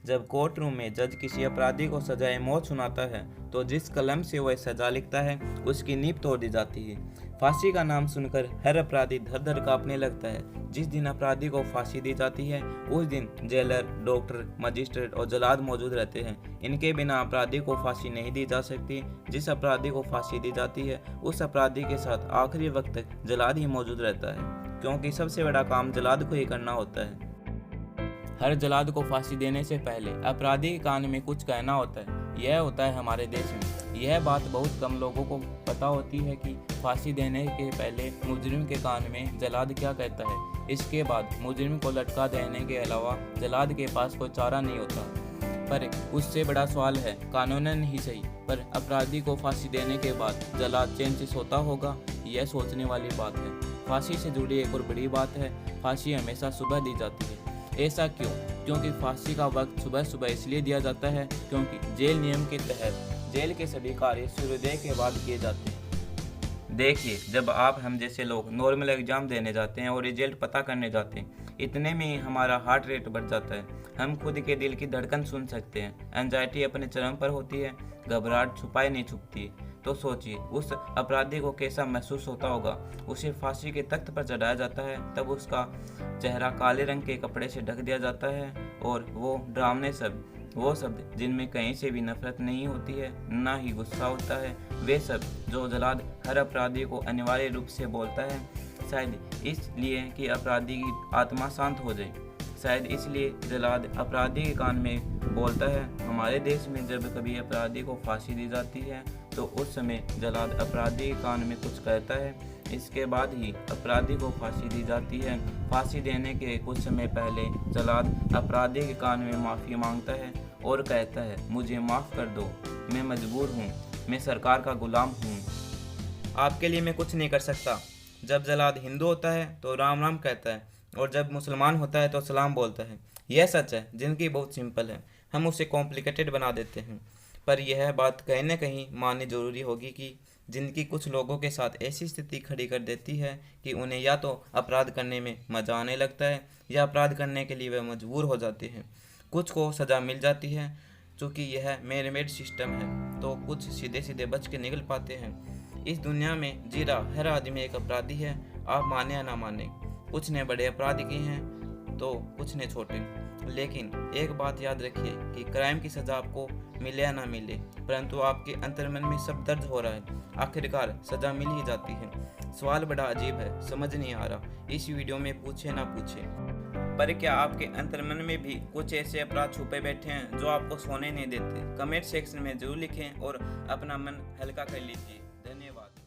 जब court room में जज किसी अपराधी को सजाए मौत सुनाता है तो जिस कलम से वह सजा लिखता है उसकी नींव तोड़ दी जाती है। फांसी का नाम सुनकर हर अपराधी धर धर कांपने लगता है। जिस दिन अपराधी को फांसी दी जाती है उस दिन जेलर, डॉक्टर, मजिस्ट्रेट और जल्लाद मौजूद रहते हैं। इनके बिना अपराधी को फांसी नहीं दी जा सकती। जिस अपराधी को फांसी दी जाती है उस अपराधी के साथ आखिरी वक्त तक जल्लाद ही मौजूद रहता है, क्योंकि सबसे बड़ा काम जल्लाद को ही करना होता है। हर जल्लाद को फांसी देने से पहले अपराधी के कान में कुछ कहना होता है। यह होता है हमारे देश में। यह बात बहुत कम लोगों को पता होती है कि फांसी देने के पहले मुजरिम के कान में जल्लाद क्या कहता है। इसके बाद मुजरिम को लटका देने के अलावा जल्लाद के पास कोई चारा नहीं होता। पर उससे बड़ा सवाल है, कानूनन ही सही, पर अपराधी को फांसी देने के बाद जल्लाद चैन से सोता होगा? यह सोचने वाली बात है। फांसी से जुड़ी एक और बड़ी बात है, फांसी हमेशा सुबह दी जाती है। ऐसा क्यों? क्योंकि फांसी का वक्त सुबह सुबह इसलिए दिया जाता है क्योंकि जेल नियम के तहत जेल के सभी कार्य सूर्योदय के बाद किए जाते हैं। देखिए, जब आप हम जैसे लोग नॉर्मल एग्जाम देने जाते हैं और रिजल्ट पता करने जाते हैं, इतने में ही हमारा हार्ट रेट बढ़ जाता है। हम खुद के दिल की धड़कन सुन सकते हैं। एंजाइटी अपने चरम पर होती है, घबराहट छुपाई नहीं छुपती। तो सोचिए उस अपराधी को कैसा महसूस होता होगा। उसे फांसी के तख्त पर चढ़ाया जाता है, तब उसका चेहरा काले रंग के कपड़े से ढक दिया जाता है और वो डरावने शब्द, वो शब्द जिनमें कहीं से भी नफरत नहीं होती है, ना ही गुस्सा होता है, वे शब्द जो जल्लाद हर अपराधी को अनिवार्य रूप से बोलता है, शायद इसलिए कि अपराधी की आत्मा शांत हो जाए। शायद इसलिए जल्लाद अपराधी के कान में बोलता है। हमारे देश में जब कभी अपराधी को फांसी दी जाती है तो उस समय जल्लाद अपराधी के कान में कुछ कहता है। इसके बाद ही अपराधी को फांसी दी जाती है। फांसी देने के कुछ समय पहले जल्लाद अपराधी के कान में माफ़ी मांगता है और कहता है, मुझे माफ़ कर दो, मैं मजबूर हूँ, मैं सरकार का गुलाम हूँ, आपके लिए मैं कुछ नहीं कर सकता। जब जल्लाद हिंदू होता है तो राम राम कहता है और जब मुसलमान होता है तो सलाम बोलता है। यह सच है, जिंदगी बहुत सिंपल है, हम उसे कॉम्प्लिकेटेड बना देते हैं। पर यह बात कहीं न कहीं माननी ज़रूरी होगी कि ज़िंदगी कुछ लोगों के साथ ऐसी स्थिति खड़ी कर देती है कि उन्हें या तो अपराध करने में मज़ा आने लगता है या अपराध करने के लिए वे मजबूर हो जाते हैं। कुछ को सज़ा मिल जाती है, चूँकि यह मैन मेड सिस्टम है, तो कुछ सीधे सीधे बच के निकल पाते हैं। इस दुनिया में जी रहा हर आदमी एक अपराधी है, आप माने या ना माने। कुछ ने बड़े अपराध किए हैं तो कुछ ने छोटे। लेकिन एक बात याद रखिए कि क्राइम की सज़ा आपको मिले या ना मिले, परंतु आपके अंतर्मन में सब दर्द हो रहा है, आखिरकार सज़ा मिल ही जाती है। सवाल बड़ा अजीब है, समझ नहीं आ रहा, इस वीडियो में पूछे ना पूछे, पर क्या आपके अंतर्मन में भी कुछ ऐसे अपराध छुपे बैठे हैं जो आपको सोने नहीं देते? कमेंट सेक्शन में जरूर लिखें और अपना मन हल्का कर लीजिए। धन्यवाद।